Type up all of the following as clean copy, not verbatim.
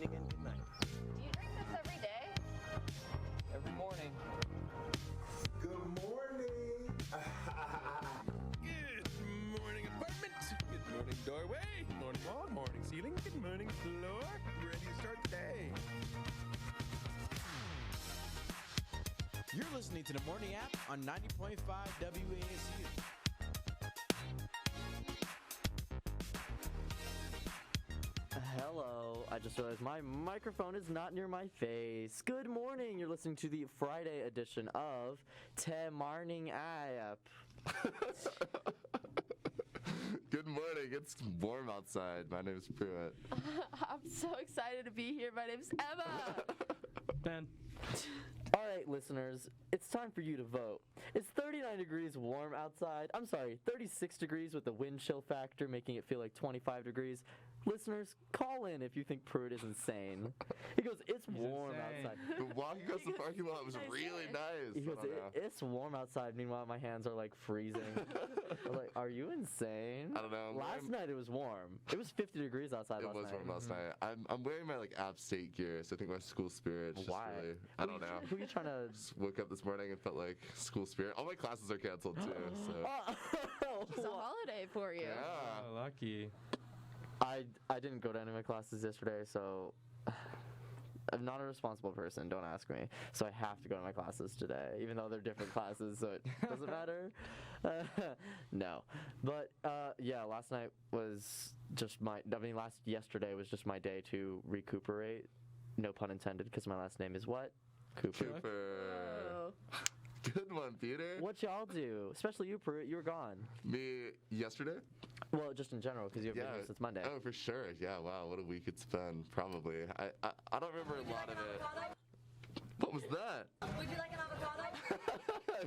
evening, and good night. Do you drink this every day? Every morning. Good morning. Good morning, apartment. Good morning, doorway. Morning wall, morning ceiling. Good morning, floor. Ready to start the day. You're listening to the Morning App on 90.5 WASU. Hello, I just realized my microphone is not near my face. Good morning, you're listening to the Friday edition of Te Morning App. Good morning, it's warm outside. My name is Pruett. I'm so excited to be here. My name's Emma. Ben. All right, listeners, it's time for you to vote. It's 39 degrees warm outside. I'm sorry, 36 degrees with the wind chill factor making it feel like 25 degrees. Listeners, call in if you think Pruett is insane. He goes, it's warm insane. outside. The walking across the parking lot was really nice. He I goes, don't know. it's warm outside. Meanwhile, my hands are like freezing. I'm like, are you insane? I don't know. Last night it was warm. It was 50 degrees outside It last was night. warm last night. I'm wearing my App State gear, so I think my school spirit just Why? really, I don't know. Who are you trying to... Just woke up this morning and felt like school spirit. All my classes are canceled too, so. It's a holiday for you. Yeah. Oh, lucky. I didn't go to any of my classes yesterday, so I'm not a responsible person. Don't ask me. So I have to go to my classes today, even though they're different classes, so it doesn't matter. No, but yeah, last night was just yesterday was just my day to recuperate. No pun intended, because my last name is what? Cooper. Cooper. Oh. Good one, Peter. What y'all do? Especially you, Pruett. You were gone. Me yesterday? Well, just in general, because you haven't been here since Monday. Oh, for sure. Yeah, wow, what a week it's been, probably. I don't remember a lot of it. What was that? Would you like an avocado?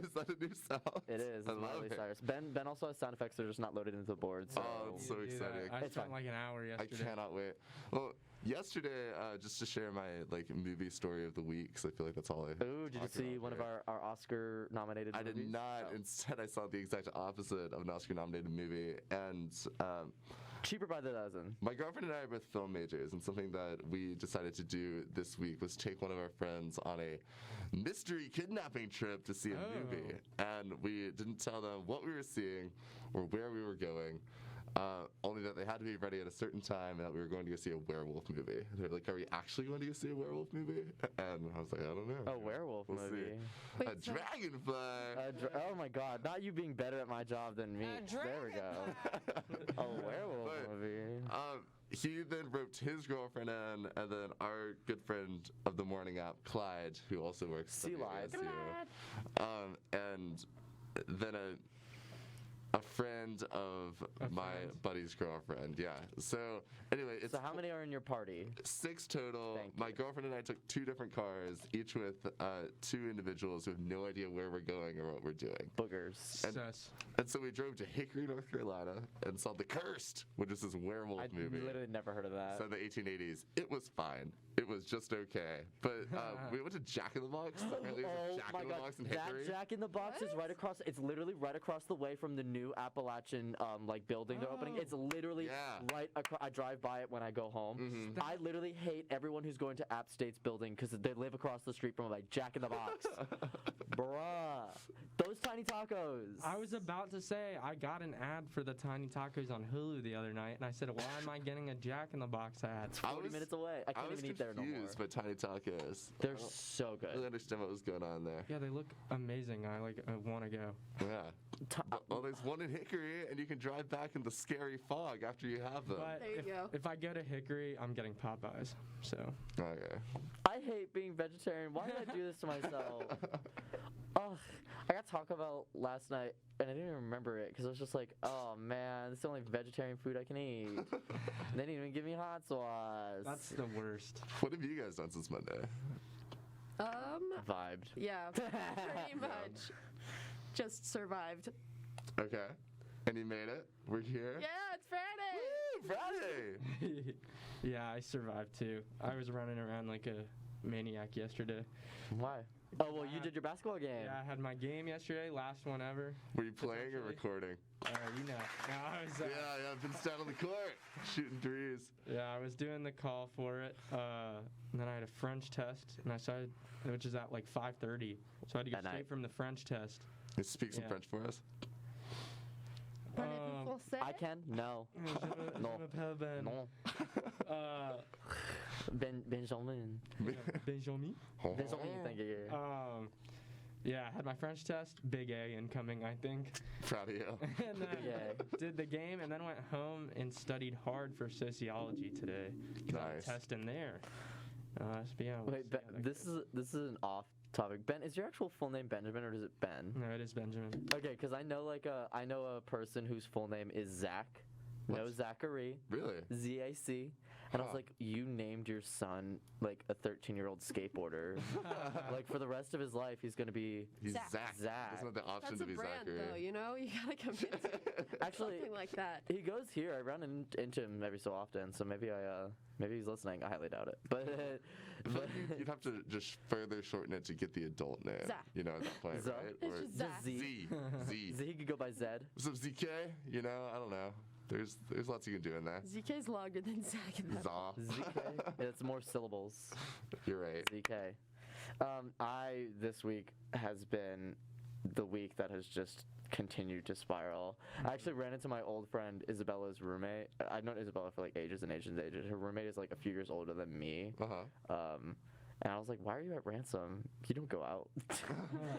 Is that a new sound? It is. I It's love Miley it. Cyrus. Ben also has sound effects that are just not loaded into the board. So. Oh, it's so Do that. exciting. I It's spent fine. like an hour I yesterday. cannot wait. Well, yesterday, just to share my movie story of the week, because I feel like that's all I. Ooh, did you talk see about one of here. our Oscar-nominated I movies? did not. Oh. Instead, I saw the exact opposite of an Oscar-nominated movie, and Cheaper by the dozen. my girlfriend and I are both film majors, and something that we decided to do this week was take one of our friends on a mystery kidnapping trip to see a movie, and we didn't tell them what we were seeing or where we were going. Only that they had to be ready at a certain time and that we were going to go see a werewolf movie. They were like, are we actually going to go see a werewolf movie? And I was like, I don't know. A werewolf We'll movie. see. A Wait, so- dragonfly. Oh my god, not you being better at my job than me. There we go. A werewolf But, movie. He then roped his girlfriend in, and then our good friend of the morning app, Clyde, who also works See at Live. WASU, and then a friend of my friend? buddy's girlfriend. Yeah. So anyway, it's So how many are in your party? 6 total. Thank My you. girlfriend and I took 2 different cars, each with 2 individuals who have no idea where we're going or what we're doing. Boogers. And- Sus. And so we drove to Hickory, North Carolina, and saw The Cursed, which is this werewolf I movie. literally never heard of that. So in the 1880s, it was fine. It was just okay. But we went to Jack in the Box. Apparently there's a Oh Jack my in the god, Box in that Hickory. Jack in the Box is right across. It's literally right across the way from the new Appalachian building they're opening. It's literally Yeah. right across. I drive by it when I go home. I literally hate everyone who's going to App State's building because they live across the street from like Jack in the Box. Bruh, those tiny tacos. I was about to say, I got an ad for the Tiny Tacos on Hulu the other night, and I said, why am I getting a Jack in the Box ad? 40 minutes away. I can't was even eat there no more. confused by Tiny Tacos. They're I don't so really good. understand what was going on there. Yeah, they look amazing. I want to go. Yeah. Well, there's one in Hickory, and you can drive back in the scary fog after you have them. But There you go. if I go to Hickory, I'm getting Popeyes. So Okay. I hate being vegetarian. Why did I do this to myself? Ugh. I got Taco Bell last night, and I didn't even remember it because I was just like, oh man, this is the only vegetarian food I can eat. And they didn't even give me hot sauce. that's the worst. What have you guys done since Monday? Vibed. Yeah, pretty much. Just survived. Okay. And you made it? We're here? Yeah, it's Friday. Woo, Friday! Yeah, I survived too. I was running around like a maniac yesterday. Why? Oh, well, you did your basketball game. Yeah, I had my game yesterday, last one ever. Were you playing or Potentially. recording? You know. No, I was, Yeah, I've been down on the court, shooting threes. yeah, I was doing the call for it. And then I had a French test, and I started, which is at like 5:30. So I had to get At night. straight from the French test. Can you speak some Yeah. French for us? Parlez-vous français? I can? No. No. No. Benjamin. Benjamin. Benjamin, thank you. Yeah, I had my French test, big A incoming, I think. Proud of you. And then did the game, and then went home and studied hard for sociology today. Got a Nice. test in there. So yeah, we'll Wait, see Ben, how that this goes. is an off topic. Ben, is your actual full name Benjamin or is it Ben? No, it is Benjamin. Okay, because I know a person whose full name is Zach. No What? Zachary. Really? Z-A-C. And I was Huh. like, you named your son like a 13-year-old skateboarder. Like for the rest of his life, he's gonna be. He's Zach. Zach. Zach. Doesn't have the option That's to a be brand, Zachary. though, you know? You gotta commit to Actually, something like that. he goes here. I run into him every so often, so maybe maybe he's listening. I highly doubt it. But, I feel like you'd have to just further shorten it to get the adult name. Zach. You know, at that point, Zach. right? It's just Zach. Z. Z. Z could go by Zed. Some ZK, you know, I don't know. There's lots you can do in there. ZK's longer than Zach in that. Zaw. ZK. It's more syllables. You're right. ZK. This week has been the week that has just continued to spiral. I actually ran into my old friend Isabella's roommate. I've known Isabella for like ages and ages and ages. Her roommate is like a few years older than me. Uh-huh. And I was like, why are you at Ransom? You don't go out.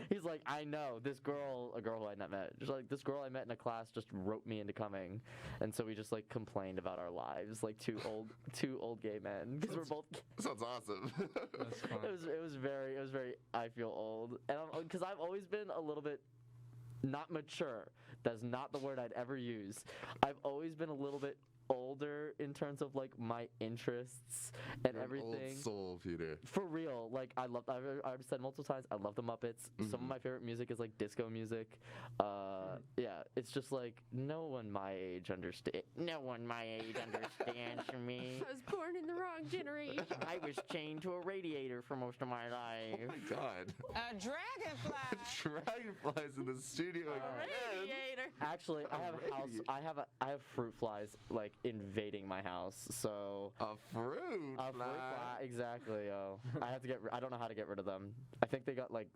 He's like, I know. A girl who I not met. Just like, this girl I met in a class just wrote me into coming. And so we just like complained about our lives, like two old gay men. Because we're both Sounds awesome. That's fun. it was very I feel old. And because I've always been a little bit not mature. That's not the word I'd ever use. I've always been a little bit older in terms of like my interests and You're an everything. old soul, Peter. For real, like I've said multiple times, I love the Muppets. Some of my favorite music is like disco music. Yeah, it's just like no one my age understands me. I was born in the wrong generation. I was chained to a radiator for most of my Oh life. my God. A dragonfly. Dragonflies in the studio again. Radiator. Actually, I have fruit flies like invading my house. So A fruit a fruit fly. fly, exactly. I have to I don't know how to get rid of them. I think they got like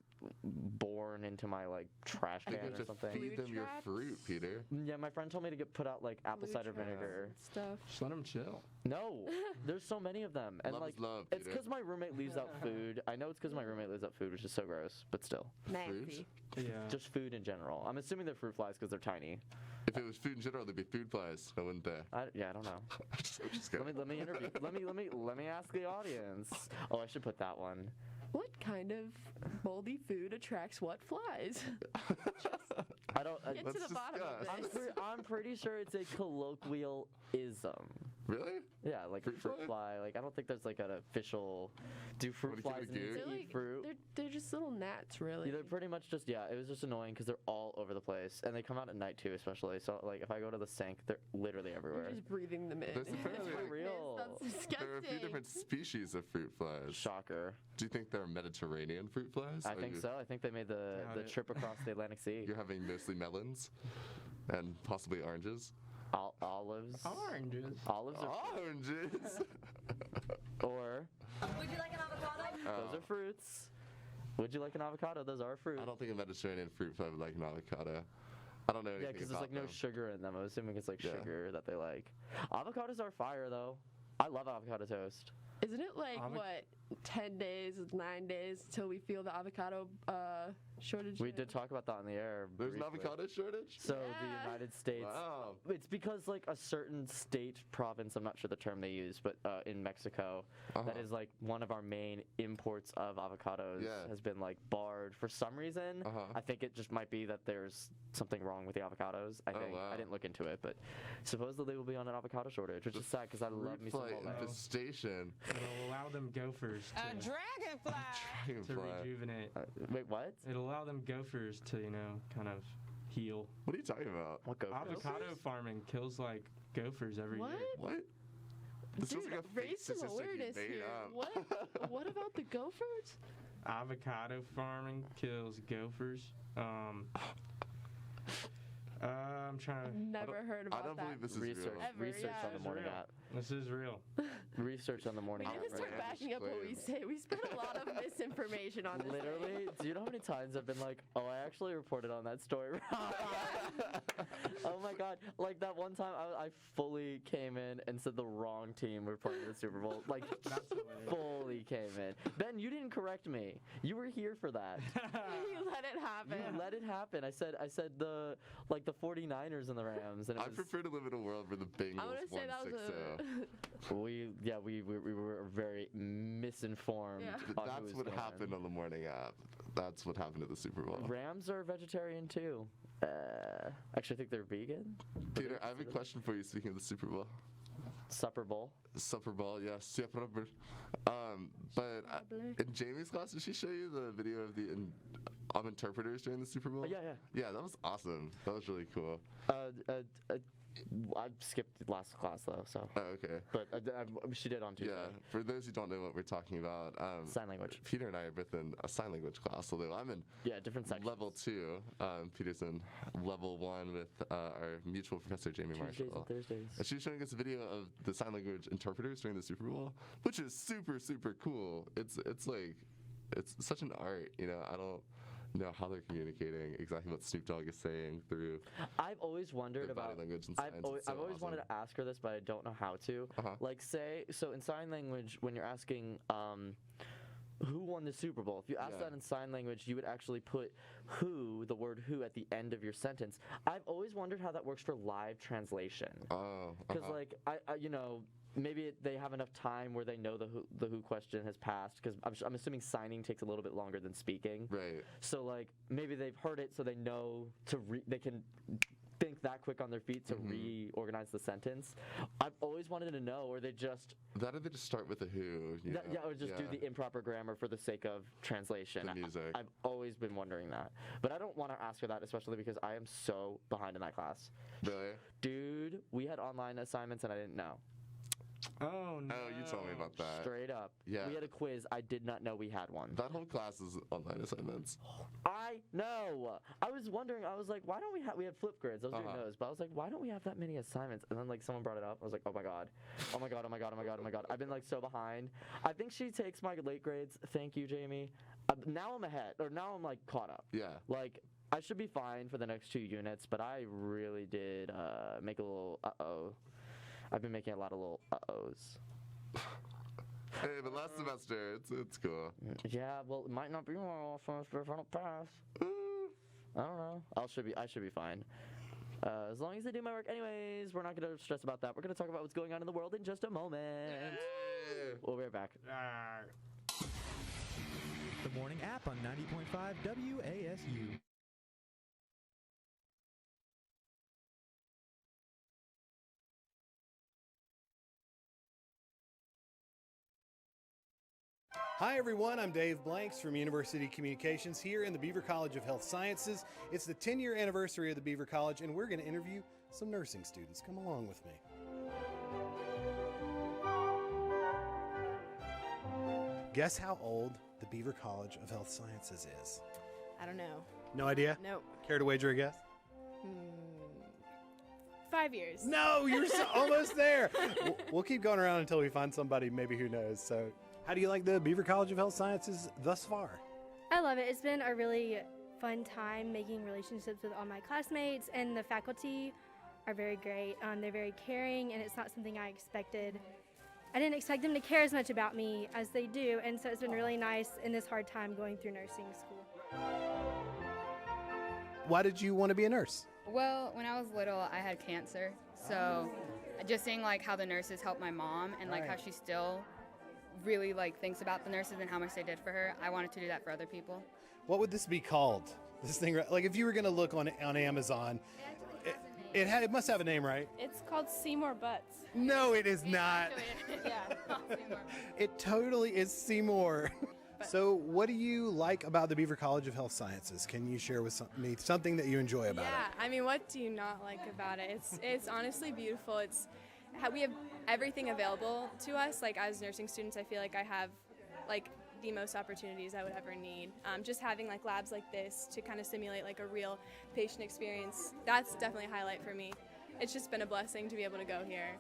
born into my like trash You can have or to something. feed them your traps. fruit, Peter. Yeah, my friend told me to put out like apple Blue cider traps vinegar. and stuff. Just let him chill. No, there's so many of them, and Love like is love, it's Peter. because my roommate leaves out food. I know it's because my roommate leaves out food, which is so gross, but still, Nasty. Yeah. just food in general. I'm assuming they're fruit flies because they're tiny. If it was food in general, there'd be food flies, no, wouldn't there? I don't know. I'm just Let kidding. me interview. let me ask the audience. Oh, I should put that one. What kind of moldy food attracts what flies? I don't. Get to the bottom of discuss. this. I'm pretty sure it's a colloquialism. Really? Yeah, like Fruit fruit fly? fly. Like I don't think there's like an official. Do fruit What, flies do you give it a They're, eat like, fruit? they're just little gnats, really. Yeah, they're pretty much just It was just annoying because they're all over the place, and they come out at night too, especially. So like if I go to the sink, they're literally everywhere. You're just breathing them in. There's apparently- For real. That's disgusting. There are a few different species of fruit flies. Shocker. Do you think they're Mediterranean fruit flies? I Or think you- so. I think they made the Doubt it. trip across the Atlantic Sea. You're having mostly melons and possibly oranges. Olives. Oranges. Olives are Oranges? or Would you like an avocado? those are fruits. Would you like an avocado? Those are fruit. I don't think a Mediterranean fruit fly would like an avocado. I don't know anything Yeah, because there's about like no them. sugar in them. I'm assuming it's like Yeah. sugar that they like. Avocados are fire though. I love avocado toast. Isn't it like, 10 days, 9 days until we feel the avocado shortage? We did talk about that on the air. There's an briefly. avocado shortage? So the Yeah. United States. Wow. It's because like a certain state, province, I'm not sure the term they use, but in Mexico, that Uh-huh. is like one of our main imports of avocados Yeah. has been like barred for some reason. Uh-huh. I think it just might be that there's something wrong with the avocados. I Oh, think wow. I didn't look into it, but supposedly we'll be on an avocado shortage, which is sad because I love me some Fruit fly mole. infestation. It'll allow them gophers A to dragonfly. to Dragonfly. rejuvenate. Wait, what? It'll allow them gophers to, kind of heal. What are you talking about? What gophers? Avocado farming kills like gophers every What? year. What? This feels Dude, like a fake raise some statistic you awareness made here. up. What about the gophers? Avocado farming kills gophers. I'm trying to. Never heard about I don't that. believe this is Research. real. Ever, Research yeah. on the morning app. This is real. Research on the morning We app. need to start Right. backing up what we say. We spread a lot of misinformation on this. Literally, do you know how many times I've been like, oh, I actually reported on that story wrong? Oh my god. Like that one time I fully came in and said the wrong team reported the Super Bowl. Like, That's hilarious. fully came in. Ben, you didn't correct me. You were here for that. You let it happen. You let it happen. I said the 49ers and the Rams. And it I was, prefer to live in a world where the Bengals I want to won say that was 6-0. we were very misinformed. Yeah. on who That's was what gonna happened win. on the morning app. That's what happened at the Super Bowl. Rams are vegetarian too. Actually, I think they're vegan. Peter, I have a question for you. Speaking of the Super Bowl, Supper Bowl. Super Bowl, yeah, Super Bowl. In Jamie's class, did she show you the video of the interpreters during the Super Bowl? Yeah. Yeah, that was awesome. That was really cool. I skipped last class though, so. Oh, okay. But she did on Tuesday. Yeah, for those who don't know what we're talking about, Sign language. Peter and I are both in a sign language class, although I'm in Yeah, different sections. level 2. Peter's in level 1 with our mutual professor, Jamie Tuesdays Marshall. and Thursdays. And she was showing us a video of the sign language interpreters during the Super Bowl, which is super, super cool. It's such an art, you know. I don't know how they're communicating exactly what Snoop Dogg is saying through I've always wondered their about. body language and signs. I've always wanted to ask her this, but I don't know how to. Uh-huh. Like, say, so in sign language, when you're asking who won the Super Bowl, if you ask Yeah. that in sign language, you would actually put the word who, at the end of your sentence. I've always wondered how that works for live translation. Oh, Because like I maybe they have enough time where they know the who question has passed. Because I'm assuming signing takes a little bit longer than speaking. right. So like maybe they've heard it, so they know they can think that quick on their feet to reorganize the sentence. I've always wanted to know, or they just That or they just start with a who. You know? or just do the improper grammar for the sake of translation. The music. I've always been wondering that, but I don't want to ask her that, especially because I am so behind in that class. Really? Dude, we had online assignments and I didn't know. Oh no. Oh, you told me about that. Straight up. Yeah. We had a quiz. I did not know we had one. That whole class is online assignments. I know. I was wondering. I was like, why don't we have flip grids? I was doing those, but I was like, why don't we have that many assignments? And then like someone brought it up. I was like, oh my god. I've been like so behind. I think she takes my late grades. Thank you, Jamie. Now I'm ahead, or now I'm like caught up. Yeah. Like I should be fine for the next 2 units, but I really did make a little I've been making a lot of little uh-ohs. Hey, but last semester, it's cool. Yeah, well, it might not be my last semester if I don't pass. I don't know. I should be fine. As long as I do my work. Anyways, we're not going to stress about that. We're going to talk about what's going on in the world in just a moment. We'll be right back. The morning app on 90.5 WASU. Hi everyone, I'm Dave Blanks from University Communications here in the Beaver College of Health Sciences. It's the 10-year anniversary of the Beaver College and we're going to interview some nursing students. Come along with me. Guess how old the Beaver College of Health Sciences is? I don't know. No idea? Nope. Care to wager a guess? 5 years. No, you're almost there. We'll keep going around until we find somebody maybe who knows. So, how do you like the Beaver College of Health Sciences thus far? I love it. It's been a really fun time making relationships with all my classmates, and the faculty are very great. They're very caring, and it's not something I expected. I didn't expect them to care as much about me as they do, and so it's been really nice in this hard time going through nursing school. Why did you want to be a nurse? Well, when I was little, I had cancer, so just seeing like how the nurses helped my mom and like how she still really like thinks about the nurses and how much they did for her, I wanted to do that for other people. What would this be called? This thing, like if you were going to look on Amazon, it must have a name, right? It's called Seymour Butts. No, it is not. Yeah, Seymour. It totally is Seymour. So what do you like about the Beaver College of Health Sciences? Can you share with me something that you enjoy about it? Yeah, I mean, what do you not like about it? It's honestly beautiful. It's we have everything available to us. Like as nursing students, I feel like I have like the most opportunities I would ever need. Just having like labs like this to kind of simulate like a real patient experience, that's definitely a highlight for me. It's just been a blessing to be able to go here.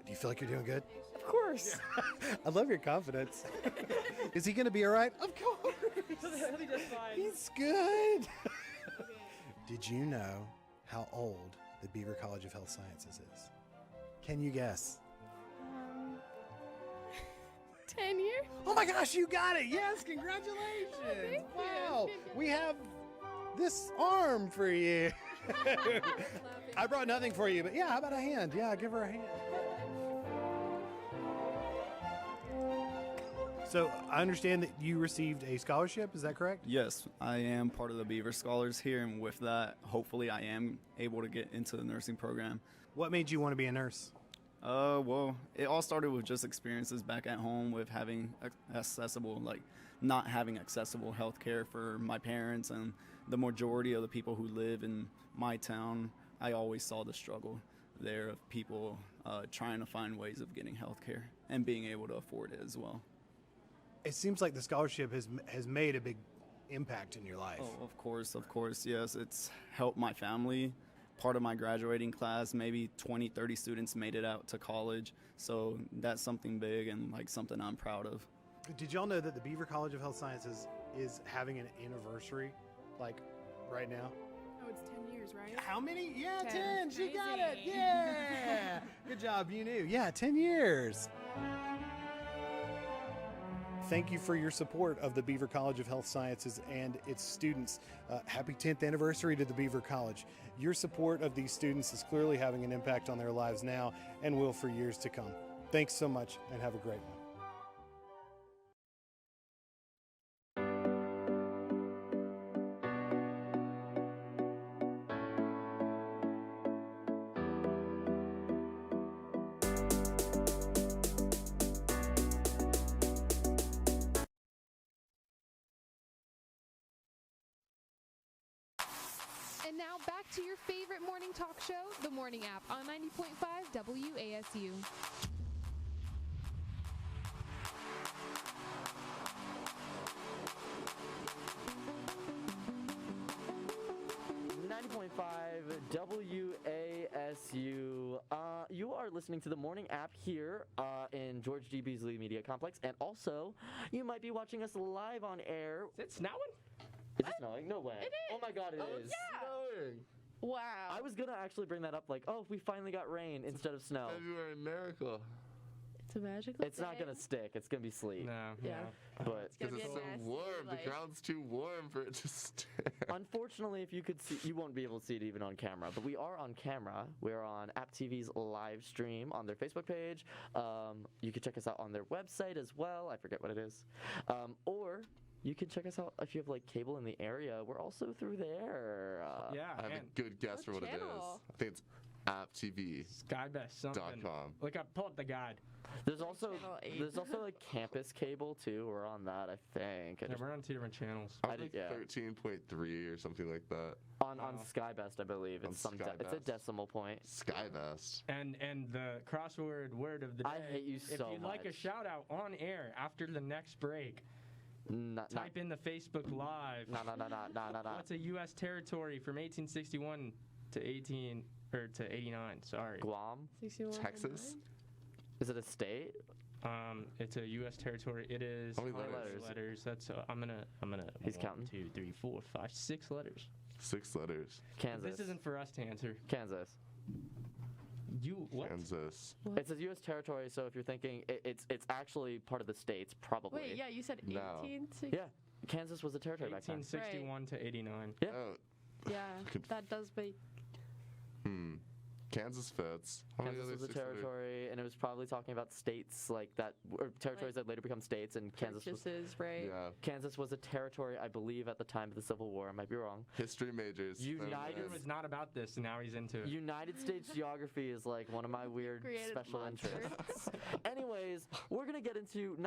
Do you feel like you're doing good? Of course. I love your confidence. Is he going to be all right? Of course. He'll be just fine. He's good. Did you know how old the Beaver College of Health Sciences is? Can you guess? 10 years? Oh my gosh, you got it. Yes, congratulations. Wow. We have this arm for you. I brought nothing for you, but yeah, how about a hand? Yeah, give her a hand. So I understand that you received a scholarship, is that correct? Yes, I am part of the Beaver Scholars here, and with that, hopefully I am able to get into the nursing program. What made you want to be a nurse? Well, it all started with just experiences back at home with having not having accessible health care for my parents and the majority of the people who live in my town. I always saw the struggle there of people trying to find ways of getting health care and being able to afford it as well. It seems like the scholarship has made a big impact in your life. Oh, of course, yes. It's helped my family. Part of my graduating class, maybe 20, 30 students made it out to college. So that's something big and like something I'm proud of. Did y'all know that the Beaver College of Health Sciences is having an anniversary, like right now? Oh, it's 10 years, right? How many? Yeah, 10. 10. She got it. Yeah. Good job. You knew. Yeah, 10 years. Thank you for your support of the Beaver College of Health Sciences and its students. Happy 10th anniversary to the Beaver College. Your support of these students is clearly having an impact on their lives now and will for years to come. Thanks so much and have a great one. And now back to your favorite morning talk show, The Morning App on 90.5 WASU. WASU. You are listening to the morning app here in George G. Beasley Media Complex, and also you might be watching us live on air. Is it snowing? Is it snowing? No way. It is. Oh my God, it is. Yeah. Wow. I was gonna actually bring that up, like, oh, we finally got rain instead of snow. February miracle. It's a magical It's not gonna stick. It's gonna be sleet. No. Yeah. But It's gonna Because be it's a so nasty, warm. like- The ground's too warm for it to stay. unfortunately, if you could see, you won't be able to see it even on camera. But we are on camera. We're on App TV's live stream on their Facebook page. You can check us out on their website as well. I forget what it is. Or you can check us out if you have like cable in the area. We're also through there. Yeah. I have a good guess for what it is. channel? I think it's apptv.com. Skybest something. Look up, pull up the guide. There's also Channel 8. there's also like campus cable too. We're on that, I think. Yeah, we're on 2 different channels. I did- think yeah. 13.3 or something like that. On Skybest, I believe. On It's it's a Skybest. decimal point. Skybest. And the crossword word of the day. I hate you If so you'd like a much. shout out on air after the next break, Not, type in the Facebook Live. No. What's a U.S. territory from 1861 to 89? Sorry. Guam? 61. Texas? Is it a state? It's a U.S. territory. It is How many letters. That's I'm gonna. He's 1, counting. 2, 3, 4, 5, 6 letters. 6 letters. Kansas. This isn't for us to answer. Kansas. You what? Kansas. It says U.S. territory, so if you're thinking it's actually part of the states, probably. Wait, yeah, you said No. 1860. Yeah, Kansas was a territory back then. 1861 to 89. Yeah. Oh, Yeah, that does make. Kansas fits. How many Kansas other was a 6 letter- territory, and it was probably talking about states like that, or territories that later become states. And Kansas was right? Yeah. Kansas was a territory, I believe, at the time of the Civil War. I might be wrong. History majors. Peter was not about this, and now he's into it. United States geography is like one of my weird Created special monster. interests. Anyways, we're gonna get into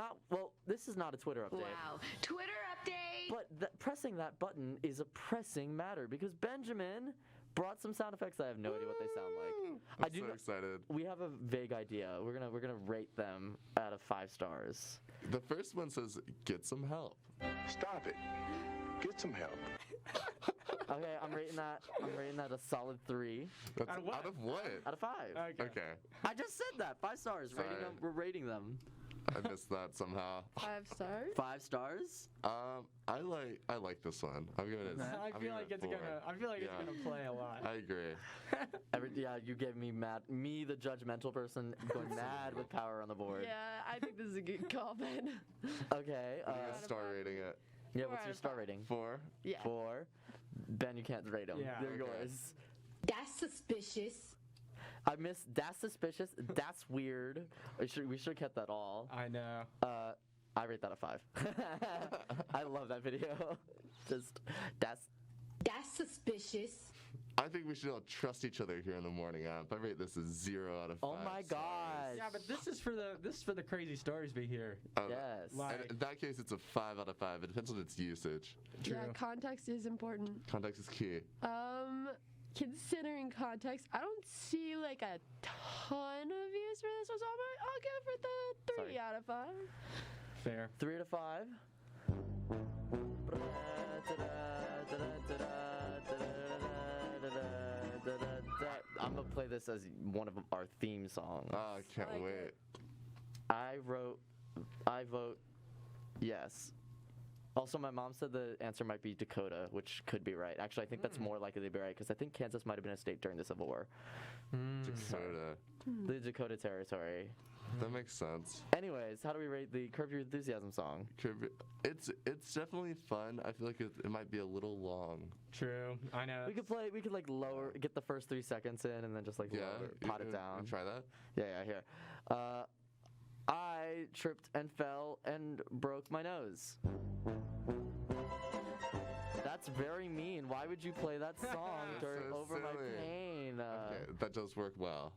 this is not a Twitter update. Wow. Twitter update. But pressing that button is a pressing matter because Benjamin brought some sound effects. I have no idea what they sound like. I'm so excited. We have a vague idea. We're gonna rate them out of 5 stars. The first one says, "Get some help." Stop it. Get some help. Okay, I'm rating that a solid 3. That's out of what? Out of 5. Okay. I just said that. 5 stars. Sorry. We're rating them. I missed that somehow. 5 stars. 5 stars. I like this one. I'm giving it. I feel like it's gonna play a lot. I agree. You gave me the judgmental person, going mad with power on the board. Yeah, I think this is a good call, Ben. Okay. I'm gonna star rating it. Yeah, what's your star rating? 4. Yeah. 4. Ben, you can't rate them. Yeah. They're Okay. yours. That's suspicious. I missed. That's suspicious. That's weird. We should have kept that all. I know. I rate that a 5. I love that video. Just that's suspicious. I think we should all trust each other here in the morning app. I rate this as 0 out of 5. Oh my gosh. Yeah, but this is for the crazy stories we hear. Yes. And in that case, it's a 5 out of 5. It depends on its usage. True. Yeah, context is important. Context is key. Considering context, I don't see like a ton of views for this one, so I'll go for the 3 Sorry. out of 5. Fair. 3 out of 5. I'm gonna play this as one of our theme songs. Oh, I can't like wait. it. I vote yes. Also, my mom said the answer might be Dakota, which could be right. Actually, I think that's more likely to be right because I think Kansas might have been a state during the Civil War. Dakota. The Dakota Territory. That makes sense. Anyways, how do we rate the Curb Your Enthusiasm song? It's definitely fun. I feel like it might be a little long. True. I know. We could like lower, get the first 3 seconds in, and then just like pot it down. Try that. Yeah, here. I tripped and fell and broke my nose. That's very mean. Why would you play that song over my pain? Okay, that does work well.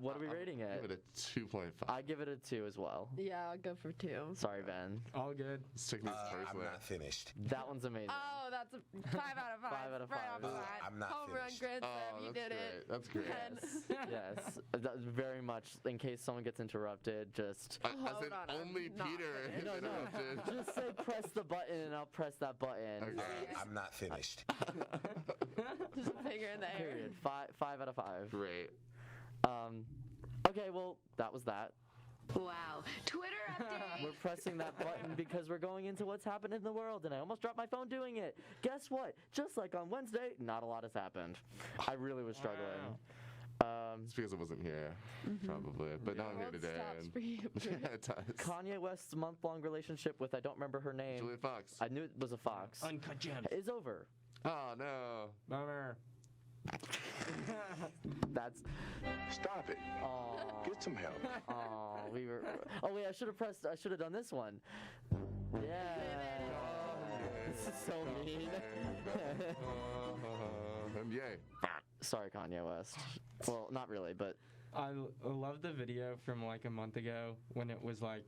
What are we rating it? Give it a 2.5. I give it a 2 as well. Yeah, I'll go for 2. Sorry, Ben. All good. It's taking this personally. I'm not finished. That one's amazing. Oh, that's a 5 out of 5. 5 out of 5. Right off the bat. I'm not Home run, finished. grand slam. Oh, You that's did it. great. That's great. Yes, that's very much. In case someone gets interrupted, just As in only Peter is interrupted. just say press the button, and I'll press that button. Okay. I'm not finished. Just a finger in the air. Period. 5 out of 5. Great. Okay, well, that was that. Wow. Twitter update. We're pressing that button because we're going into what's happened in the world, and I almost dropped my phone doing it. Guess what? Just like on Wednesday, not a lot has happened. I really was struggling. It's because I wasn't here, probably. But now I'm here World today. stops for you. Yeah, it does. Kanye West's month-long relationship with I don't remember her name. Julia Fox. I knew it was a fox. Uncut gems. Is over. Oh, no. Bummer. That's. Stop it. Oh. Get some help. Oh, we were. Oh wait, I should have done this one. Yeah. This is so mean. And yay. Sorry, Kanye West. Well, not really, but. I love the video from like a month ago when it was like,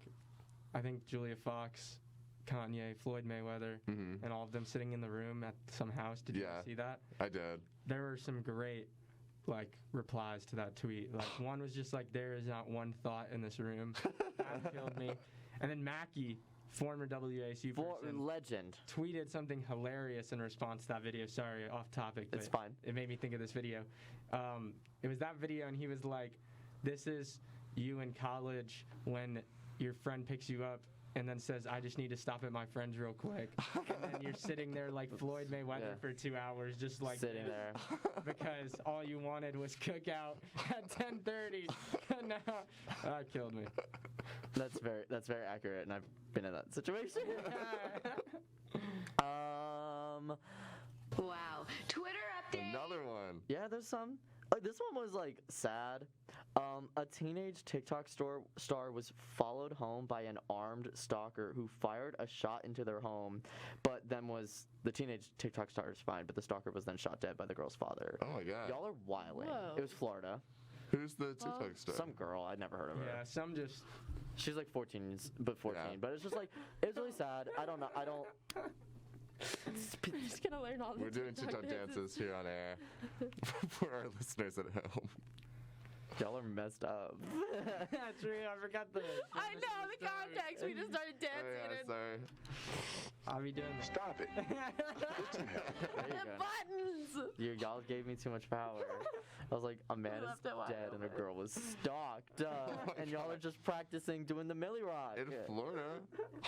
I think Julia Fox, Kanye, Floyd Mayweather, and all of them sitting in the room at some house. Did you see that? I did. There were some great like replies to that tweet. Like one was just like, "There is not one thought in this room." That killed me. And then Mackie, former WASU person, legend, tweeted something hilarious in response to that video. Sorry, off topic. It's but fine. It made me think of this video. It was that video, and he was like, "This is you in college when your friend picks you up and then says, I just need to stop at my friend's real quick." And then you're sitting there like Floyd Mayweather for 2 hours, just like sitting there. Because all you wanted was cookout at 10:30. No, that killed me. That's very accurate, and I've been in that situation. Wow. Twitter update. Another one. Yeah, there's some. This one was like sad. A teenage TikTok star was followed home by an armed stalker who fired a shot into their home, but then the teenage TikTok star is fine, but the stalker was then shot dead by the girl's father. Oh my god. Y'all are wilding. Whoa. It was Florida. Who's the TikTok star? Some girl. I'd never heard of her. Yeah, some just. She's like 14, but 14. Yeah. But it's just like, it was really sad. I don't know. I'm just gonna learn all the We're doing TikTok dances here on air for our listeners at home. Y'all are messed up. True, I forgot the. I know the context. We just started dancing. Oh, yeah, and sorry. I'll be doing that. Stop it. Get some help. There you the go. buttons. Y'all gave me too much power. I was like, a man is left it wide dead and a open. girl was stalked. And y'all are just practicing doing the Millie Rock. In Florida.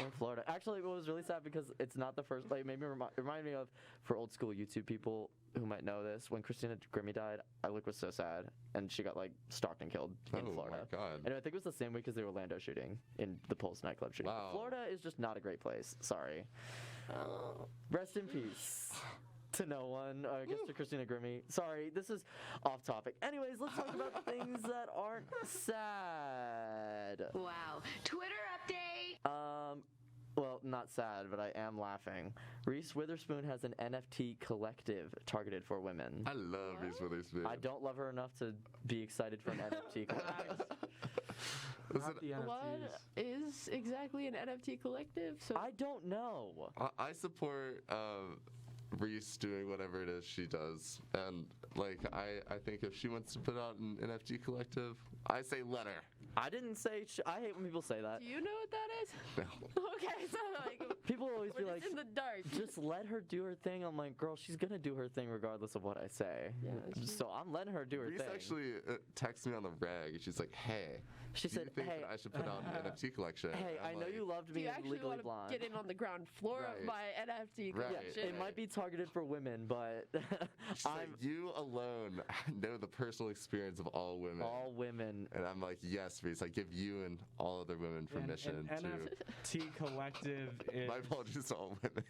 In Florida. Actually, it was really sad because it's not the first. Like, maybe remind me of, for old school YouTube people who might know this, when Christina Grimmie died, Alec was so sad, and she got like stalked and killed in Florida. Oh my God. And I think it was the same week as the Orlando shooting, in the Pulse nightclub shooting. Wow. Florida is just not a great place. Sorry. Rest in peace. To no one, I guess to Christina Grimmie. Sorry, this is off topic. Anyways, let's talk about things that aren't sad. Wow. Twitter update. Well, not sad, but I am laughing. Reese Witherspoon has an NFT collective targeted for women. I love Reese Witherspoon. I don't love her enough to be excited for an NFT collective. Not the NFTs. What is exactly an NFT collective? So I don't know. I support Reese doing whatever it is she does, and like I think if she wants to put out an NFT collective, I say let her. I didn't say. I hate when people say that. do you know what that is? No. Okay, so like People always be we're like, just in the dark. just let her do her thing. I'm like, girl, she's gonna do her thing regardless of what I say. Yeah, that's So I'm letting her do her Reese thing. actually texted me on the rag. She's like, hey, She do you said, think hey, that I should put out an NFT collection? hey, And I I'm know like, you loved Do me you in actually Legally want to Blonde. get in on the ground floor Right. of my NFT Right. collection? It might be targeted for women, but She's like, you alone know the personal experience of all women. all women. And I'm like, yes, Reese, I give you and all other women permission An to. NFT collective is. My apologies to all women.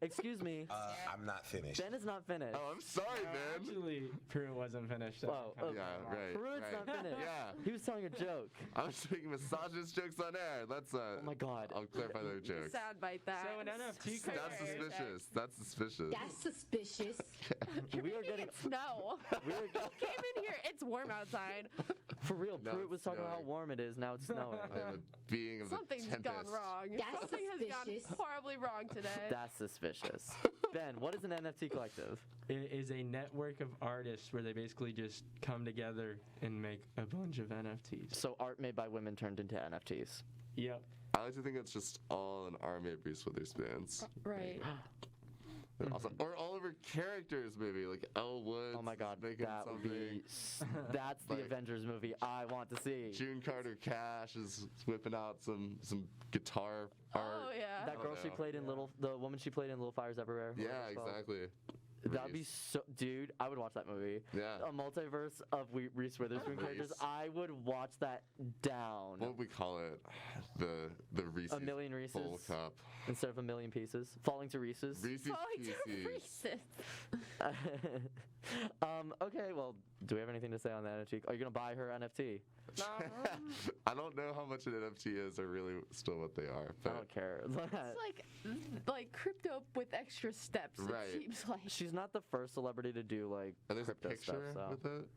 Excuse me. I'm not finished. Ben is not finished. Oh, I'm sorry, man. Actually, Pruett wasn't finished. so Oh, I'm kinda Yeah, wrong. right. Pruitt's right. not finished. Yeah. He was telling a joke. I was making misogynist jokes on air. That's Oh my God. I'll clarify those jokes. Soundbite that. So an NFT That's suspicious. That's suspicious. That's suspicious. We are getting snow. we are Came in here. It's warm outside. for real. Now Pruitt it's was talking about how snowing. warm it is. Now it's snowing. I am a being of Something's the tempest. gone wrong. That's Something has suspicious. gone horribly wrong today. That's suspicious. Ben, what is an NFT collective? It is a network of artists where they basically just come together and make a bunch of NFTs. So art made by women turned into NFTs. Yep. I like to think it's just all an army of Reese Witherspoons. Right. They're awesome. Or all of her characters, maybe like Elle Woods. Oh my God, making that would something. be. That's the Like- Avengers movie I want to see. June Carter Cash is whipping out some guitar art. Oh yeah. That girl she know. played in the woman she played in Little Fires Everywhere. Yeah, whatever it's called. exactly. That'd be Reese. so, dude. I would watch that movie. Yeah. A multiverse of Reese Witherspoon characters. Reese. I would watch that down. What would we call it? The Reese's A million Reese's Full Cup. instead of a million pieces. Falling to Reese's. Reese's Falling to Pieces. Reese's. Okay. Well, do we have anything to say on the NFT? Are you gonna buy her NFT? I don't know how much an NFT is or really still what they are. I But don't care. It's like crypto with extra steps. Right. It seems like. She's not the first celebrity to do like and there's a crypto picture stuff. So with it.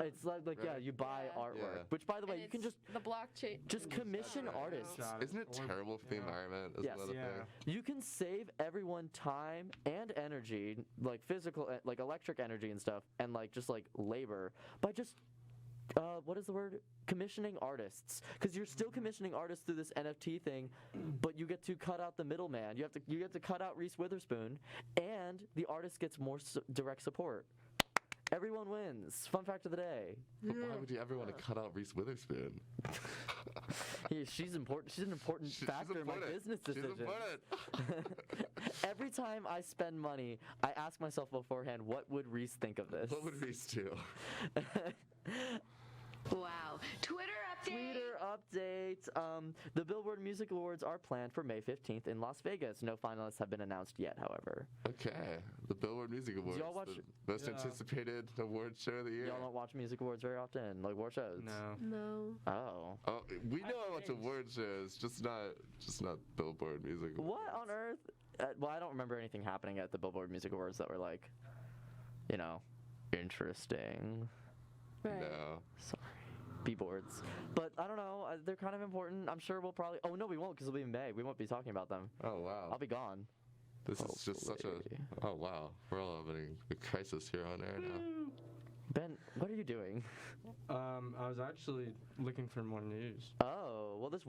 it's like yeah, Right. you buy Yeah. artwork. Yeah. Which by the way, And you can it's just the blockchain. just commission Right. artists. Shot Isn't it or- terrible for the yeah. environment as Yes. well? Yeah. You can save everyone time and energy, like physical, like electric energy and stuff, and like just like labor by just what is the word? Commissioning artists, because you're still commissioning artists through this NFT thing, but you get to cut out the middleman. You get to cut out Reese Witherspoon, and the artist gets more direct support. Everyone wins. Fun fact of the day. But why would you ever want to cut out Reese Witherspoon? Yeah, she's important. She's an important She's factor in my important. business She's decisions. important. Every time I spend money, I ask myself beforehand, what would Reese think of this? What would Reese do? Wow. Twitter update. Twitter update. The Billboard Music Awards are planned for May 15th in Las Vegas. No finalists have been announced yet, however. Okay, the Billboard Music Awards, y'all watch- the most Yeah. anticipated award show of the year. Y'all don't watch music awards very often, like award shows. No. No. Oh. Oh, we know how much award shows, just not Billboard Music Awards. What on earth? Well, I don't remember anything happening at the Billboard Music Awards that were like, interesting. Right. No. Sorry. B-boards. But I don't know. They're kind of important. I'm sure we'll probably. Oh no, we won't because it'll be in May. We won't be talking about them. Oh wow. I'll be gone. This is just such a. Oh wow, we're all having a crisis here on air now. Ben, what are you doing? I was actually looking for more news. Oh, well, there's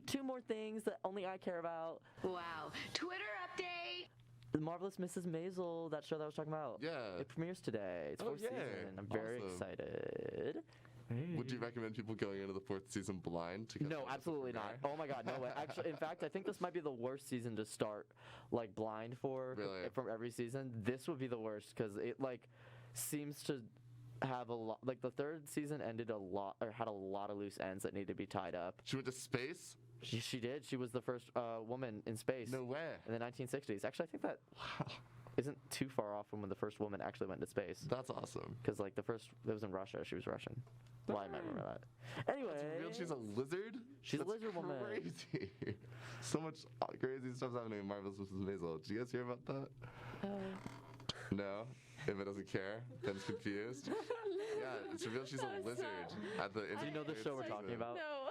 two more things that only I care about. Wow. Twitter update. The Marvelous Mrs. Maisel, that show that I was talking about. Yeah. It premieres today. It's fourth season. I'm very excited. Would you recommend people going into the fourth season blind? No, absolutely not. Oh my God, no way. Actually, in fact, I think this might be the worst season to start like blind for. Really? From every season. This would be the worst because it like seems to have a lot. Like the third season ended a lot or had a lot of loose ends that need to be tied up. She went to space. She did. She was the first woman in space. No way. In the 1960s. Actually, I think that isn't too far off from when the first woman actually went to space. That's awesome. Because like it was in Russia. She was Russian. Well, I might remember that. Anyway, She's a lizard. She's a lizard woman. Crazy. So much crazy stuff's happening in Marvelous Mrs. Maisel. Did you guys hear about that? No. If it doesn't care, then it's confused. Yeah, it's revealed she's a lizard at the end. Do you know the show we're talking about? No.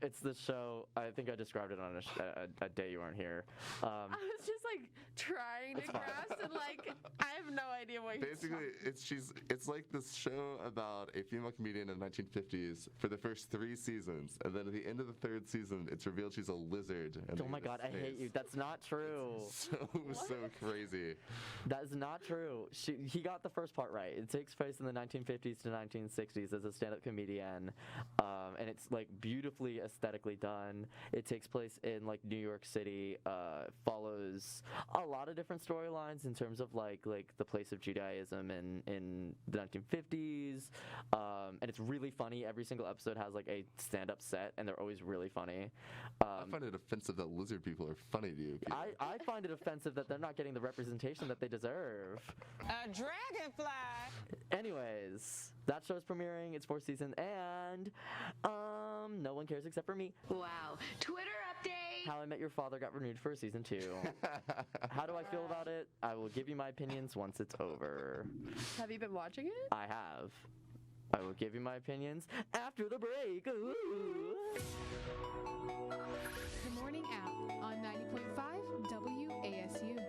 It's the show. I think I described it on a day you weren't here. I was just like trying to grasp and like I have no idea what you're Basically, it's like this show about a female comedian in the 1950s for the first 3 seasons, and then at the end of the 3rd season, it's revealed she's a lizard. Oh my God, I hate you. That's not true. It's so crazy. That is not true. He got the first part right. It takes place in the 1950s to 1960s as a stand-up comedian, and it's like beautifully aesthetically done. It takes place in like New York City. Follows a lot of different storylines in terms of like the place of Judaism in the 1950s, and it's really funny. Every single episode has like a stand-up set, and they're always really funny. I find it offensive that lizard people are funny to you. Peter. I find it offensive that they're not getting the representation that they deserve. A dragonfly. Anyways, that show's premiering. It's 4th season, and no one cares except for me. Wow. Twitter update. How I Met Your Father got renewed for season 2. How do I feel about it? I will give you my opinions once it's over. Have you been watching it? I have. I will give you my opinions after the break. Ooh. The Morning App on 90.5 WASU.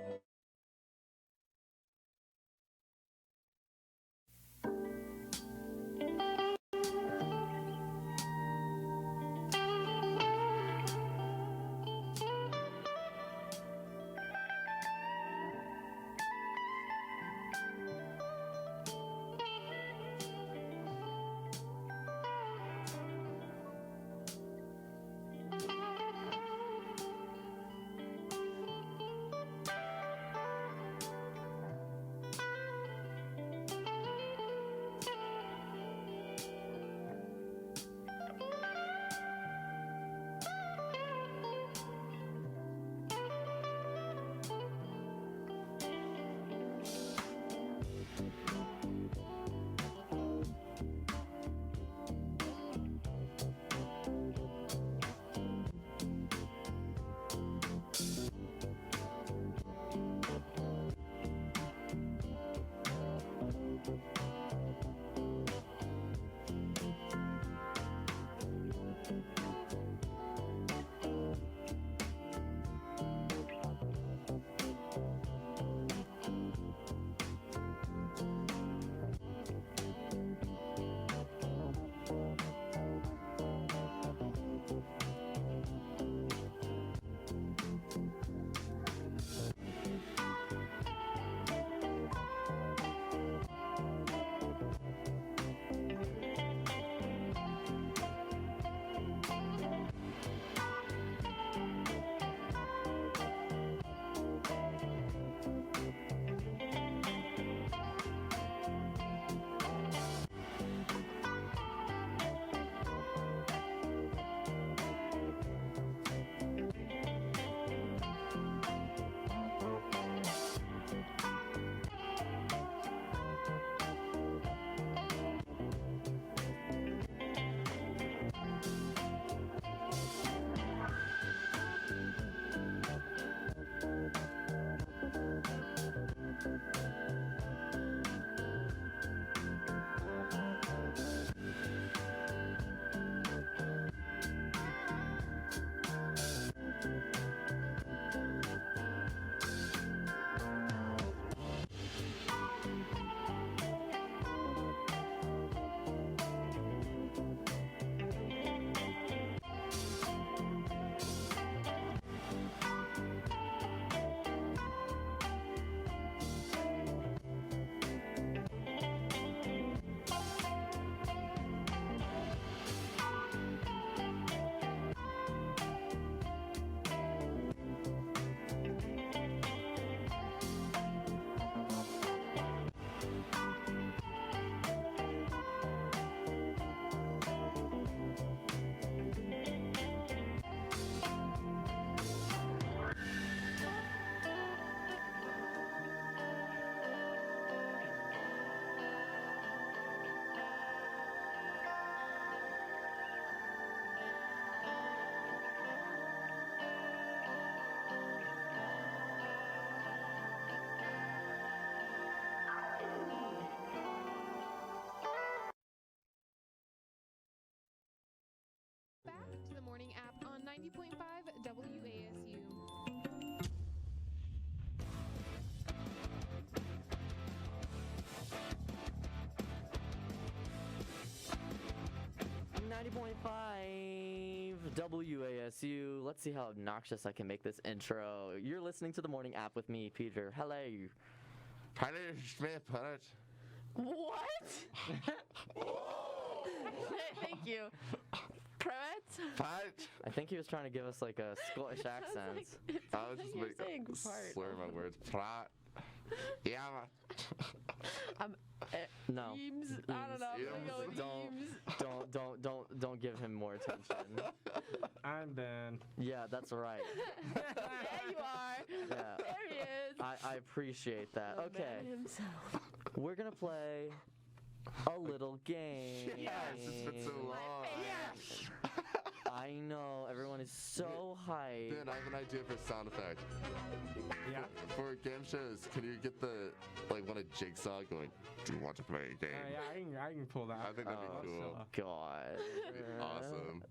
90.5 WASU. WASU. Let's see how obnoxious I can make this intro. You're listening to the morning app with me, Peter. Hello. What? Thank you. Pruett? I think he was trying to give us like a Scottish accent. I was just slurring my words. Prat. Yeah. No. Eames. I don't know. I'm gonna go with Eames. Don't give him more attention. I'm Ben. Yeah, that's right. Yeah, you are. Yeah. There he is. I appreciate that. The Okay. man himself. We're gonna play a little game. Yes, it's been so long. I know, everyone is so hyped. Ben, I have an idea for a sound effect. Yeah. For game shows, can you get the one of Jigsaw going, "Do you want to play a game?" Yeah, I can pull that. I think that'd be cool. God. Awesome.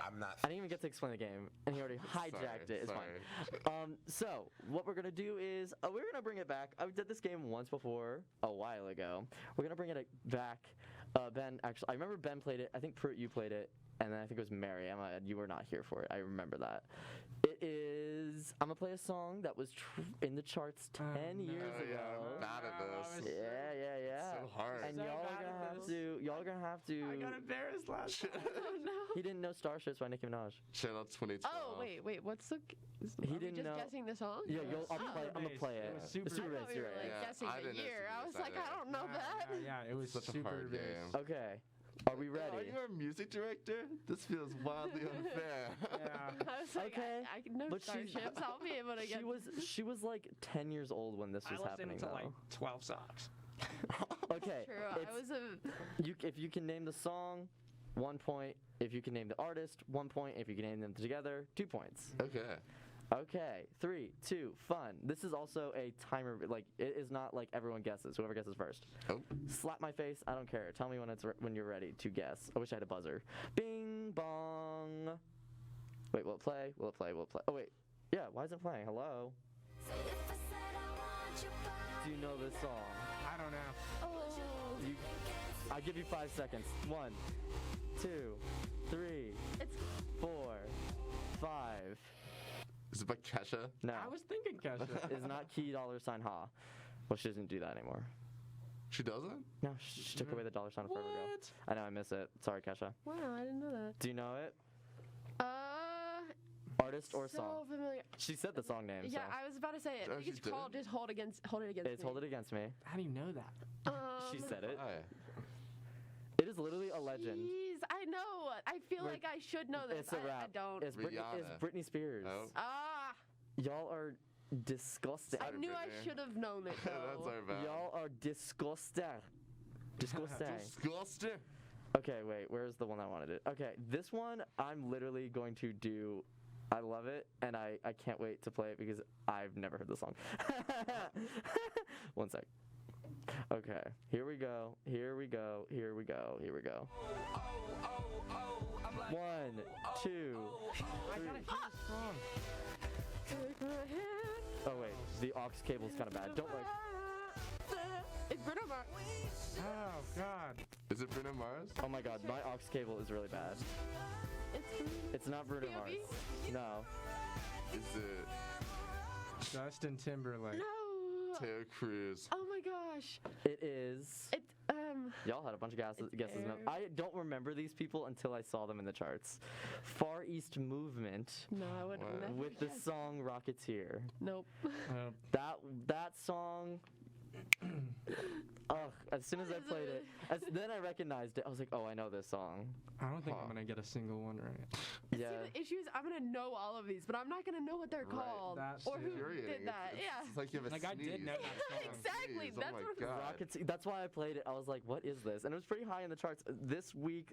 I'm not. I didn't even get to explain the game, and he already hijacked it. It's fine. So what we're gonna do is we're gonna bring it back. I did this game once before, a while ago. We're gonna bring it back. Ben, actually, I remember Ben played it. I think Pruett, you played it, and then I think it was Mary. You were not here for it. I remember that. It is. I'm gonna play a song that was in the charts 10 years ago. Yeah, I'm bad at this. Yeah. So hard. And y'all are gonna have to. I got embarrassed last time. Oh no. He didn't know Starships by Nicki Minaj. Channel 2012. Oh wait. What's the? He are didn't we just know. guessing the song? Yeah, I'm gonna play it. It was super It's super I thought bass, we you're were right. like guessing I the didn't know year. I was super like, bass I don't know that. Yeah, it was Such a super hard bass. game. Okay. Are we ready? Are you our music director? This feels wildly unfair. Yeah. I was like, Okay, I know but she's- Starships. I'll be able to get. She was like 10 years old when this was I listened happening. to though. like 12 songs. Okay. True. I was a. If you can name the song, 1 point. If you can name the artist, 1 point. If you can name them together, 2 points. Okay. Okay. 3, 2, fun. This is also a timer. Like it is not like everyone guesses. Whoever guesses first. Oh. Slap my face. I don't care. Tell me when you're ready to guess. I wish I had a buzzer. Bing bong. Wait. Will it play? Will it play? Will it play? Oh wait. Yeah. Why isn't it playing? Hello. Do you know this song? I don't know. Oh. I give you 5 seconds. 1, 2, 3, It's 4, 5. Is it by Kesha? No. I was thinking Kesha. It's not key $ha. Well, she doesn't do that anymore. She doesn't? No, she took away the $sign forever ago. I know, I miss it. Sorry, Kesha. Wow, I didn't know that. Do you know it? Artist or so song? familiar. She said the song name. Yeah, so. I was about to say it. Oh, I think she it's did? called just hold it against It's me. Hold It Against Me. How do you know that? She said it. Hi. It is literally a legend. Jeez, I know. I feel We're- like I should know this. It's a rap. I don't. It's Rihanna. Britney Spears. Oh. Ah, Y'all are disgusting. I knew I should have known it. That's Though. our bad. Y'all are disgusting. Disgusting. Disgusting. Okay, wait. Where's the one I wanted it? Okay, this one I'm literally going to do. I love it, and I can't wait to play it because I've never heard the song. 1 sec. Okay, here we go. Here we go. Here we go. Here we go. 1, 2, 3. I gotta hear this song. Take my hand. Oh wait, the aux cable's kind of bad. Don't worry. It's Bruno Mars. Oh God. Is it Bruno Mars? Oh my God, my aux cable is really bad. It's not Bruno Mars. No. Is it Justin Timberlake. No. Taylor Cruz? Oh my gosh. It is. It's Y'all had a bunch of guesses. No, I don't remember these people until I saw them in the charts. Far East Movement. No, I would have never with the guessed. song Rocketeer. Nope. That song. Ugh, as soon as I played it, then I recognized it. I was like, oh, I know this song. I don't think I'm gonna get a single one right. Yeah. See, the issue is I'm gonna know all of these, but I'm not gonna know what they're called That's or who infuriating. did that. Yeah. It's like you have a Like I did sneeze. know that song. Exactly. Jeez, That's oh my what God. Rocketeer. That's why I played it. I was like, what is this? And it was pretty high in the charts. This week,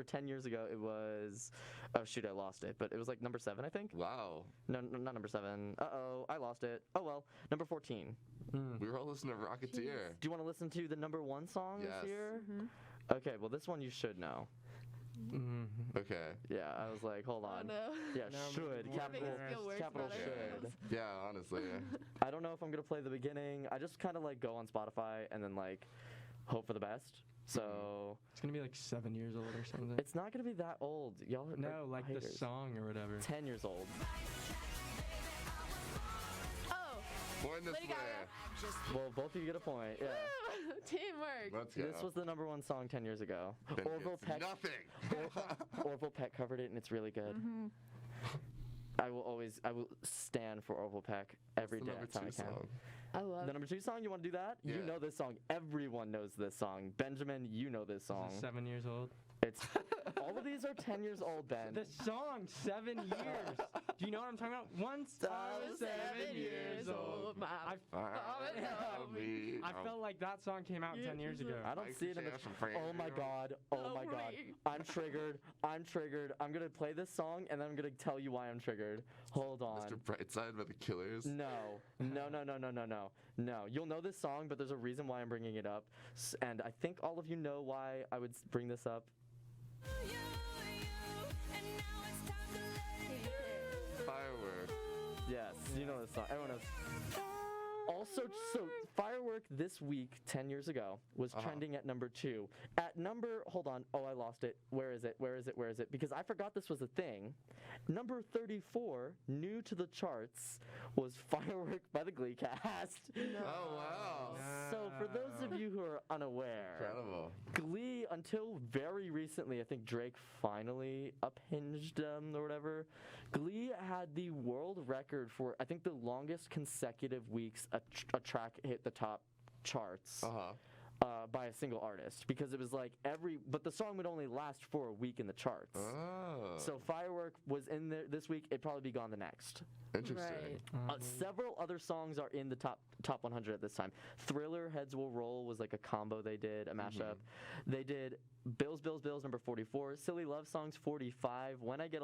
10 years ago, it was. Oh shoot, I lost it. But it was like number 7, I think. Wow. No, not number 7. Uh-oh, I lost it. Oh well, number 14. We were all listening to Rocketeer. Do you want to listen to the number 1 song Yes. this year? Mm-hmm. Okay, well this one you should know. Okay. Yeah, I was like, hold on. no. Yeah, No, should. more Capital, embarrassed. capital about should. Yeah, honestly. I don't know if I'm going to play the beginning. I just kind of like go on Spotify and then like hope for the best. So It's gonna be like 7 years old or something. it's not going to be that old. Y'all are No, like the haters. song or whatever. 10 years old. Oh, Born this Lady way. Gaga. Well, both of you get a point. Yeah. Teamwork. Let's go. This was the #1 song 10 years ago. Then Orville it's Peck. nothing. Orville Peck covered it, and it's really good. I will stand for Orville Peck every It's day the number anytime I 2 can. song. I love The #2 song, you want to do that? You Yeah. know this song. Everyone knows this song. Benjamin, you know this Is song. it 7 years old? It's all of these are 10 years old, Ben. The song, 7 years. Do you know what I'm talking about? Once I was 7 years old. I felt like that song came out 10 years ago. I don't see it in the. Oh my god. Oh my god. I'm triggered. I'm triggered. I'm gonna play this song and then I'm gonna tell you why I'm triggered. Hold on. Mr. Brightside by the Killers. No. No. You'll know this song, but there's a reason why I'm bringing it up. And I think all of you know why I would bring this up. Firework. Yes, you know this song. Everyone knows. Also, so Firework this week, 10 years ago, was trending at #2. Hold on. Oh, I lost it. Where is it? Because I forgot this was a thing. Number 34, new to the charts, was Firework by the Glee cast. Oh, wow. So for those of you who are unaware, Incredible. Glee, until very recently, I think Drake finally unhinged them or whatever. Glee had the world record for, I think, the longest consecutive weeks a track hit the top charts by a single artist, because it was like but the song would only last for a week in the charts. Oh. So Firework was in there this week. It'd probably be gone the next. Interesting. Several other songs are in the top 100 at this time. Thriller, Heads Will Roll was like a combo they did, a mashup. They did Bills, number 44. Silly Love Songs, 45. When I Get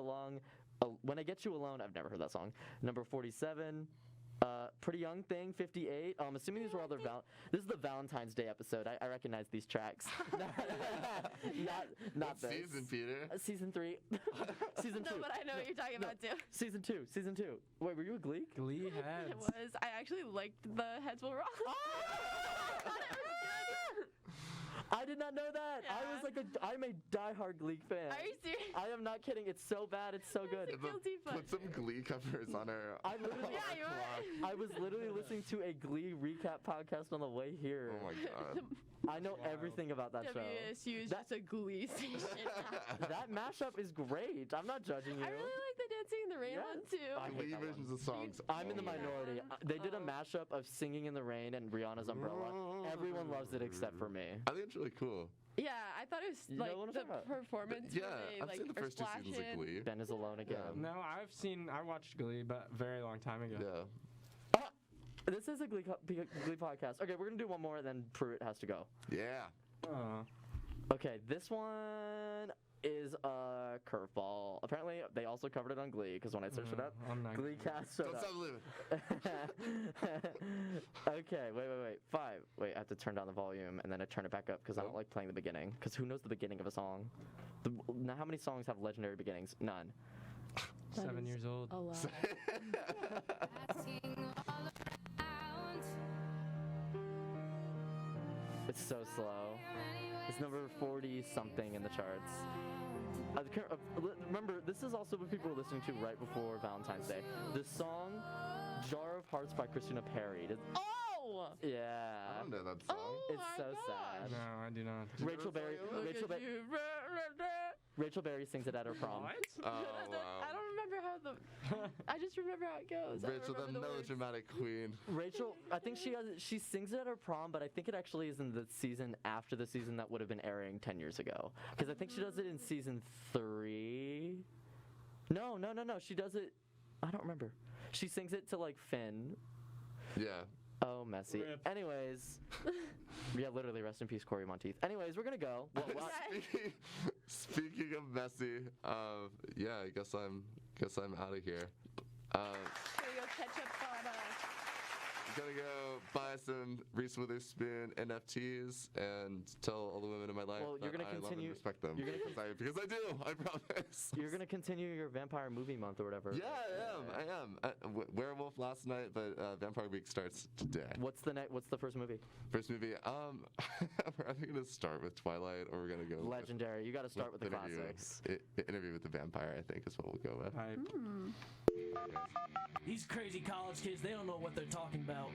You Alone, I've never heard that song. Number 47. Pretty Young Thing, 58. I'm assuming these were all this is the Valentine's Day episode. I recognize these tracks. not this. Season, Peter? Season 3. Season 2. No, but I know what you're talking about too. Season 2. Wait, were you a Glee? Glee heads. It was. I actually liked the Heads Will Roll. I did not know that. Yeah. I'm a diehard Glee fan. Are you serious? I am not kidding. It's so bad. It's so good. Guilty fun. Put some Glee covers on our. I was literally listening to a Glee recap podcast on the way here. Oh my god. I know everything about that show. WSU is just a Glee station. That mashup is great. I'm not judging you. I really like the Dancing in the Rain one too. Glee versions of songs. I'm in the minority. They did a mashup of Singing in the Rain and Rihanna's Umbrella. Everyone loves it except for me. I think it's really cool. Yeah, I thought it was You know like what I'm the talking about? performance. Yeah, where they, I've like, seen the are first 2 seasons of splashing. Glee. Ben is alone again. No, I watched Glee, but a very long time ago. Yeah. This is a Glee podcast. Okay, we're going to do one more, and then Pruett has to go. Yeah. Okay, this one is a curveball. Apparently, they also covered it on Glee, because when I searched it up, Glee cast showed Don't up. stop living. Okay, wait. 5. Wait, I have to turn down the volume, and then I turn it back up, because I don't like playing the beginning. Because who knows the beginning of a song? Now, how many songs have legendary beginnings? None. 7 years old. A lot. It's so slow. It's number 40-something in the charts. Remember, this is also what people were listening to right before Valentine's Day. The song Jar of Hearts by Christina Perry. Oh! Yeah. I don't know that song. It's so sad. No, I do not. Rachel Berry sings it at her prom. Oh, wow. I don't remember how I just remember how it goes. Rachel, the melodramatic queen. Rachel, I think she sings it at her prom, but I think it actually is in the season after the season that would have been airing 10 years ago. Because I think she does it in season 3. No. She does it. I don't remember. She sings it to like Finn. Yeah. Oh, messy. Rip. Anyways, yeah, literally, rest in peace, Corey Monteith. Anyways, we're gonna go. Speaking of messy, yeah, I guess I'm out of here. There you go, ketchup gonna go buy some Reese Witherspoon NFTs and tell all the women in my life Well, you're that gonna I love and continue- respect them. you're gonna because I do. I promise. You're gonna continue your vampire movie month or whatever. Yeah, I am. Werewolf last night, but Vampire Week starts today. What's the first movie? First movie. We're either gonna start with Twilight or we're gonna go Legendary. You got to start with the Interview. classics. Interview with the Vampire, I think, is what we'll go with. These crazy college kids, they don't know what they're talking about.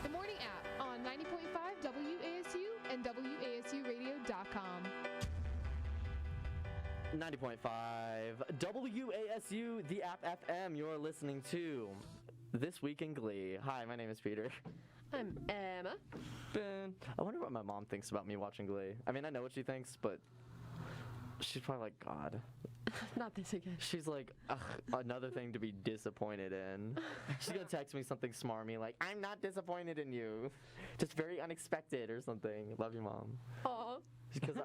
The Morning App on 90.5 WASU and WASUradio.com. 90.5 WASU, the app FM you're listening to. This Week in Glee. Hi, my name is Peter. I'm Emma. Ben. I wonder what my mom thinks about me watching Glee. I mean, I know what she thinks, but she's probably like, God. Not this again. She's like, ugh, another thing to be disappointed in. She's gonna text me something smarmy like, I'm not disappointed in you. Just very unexpected or something. Love you, Mom. Aw. Because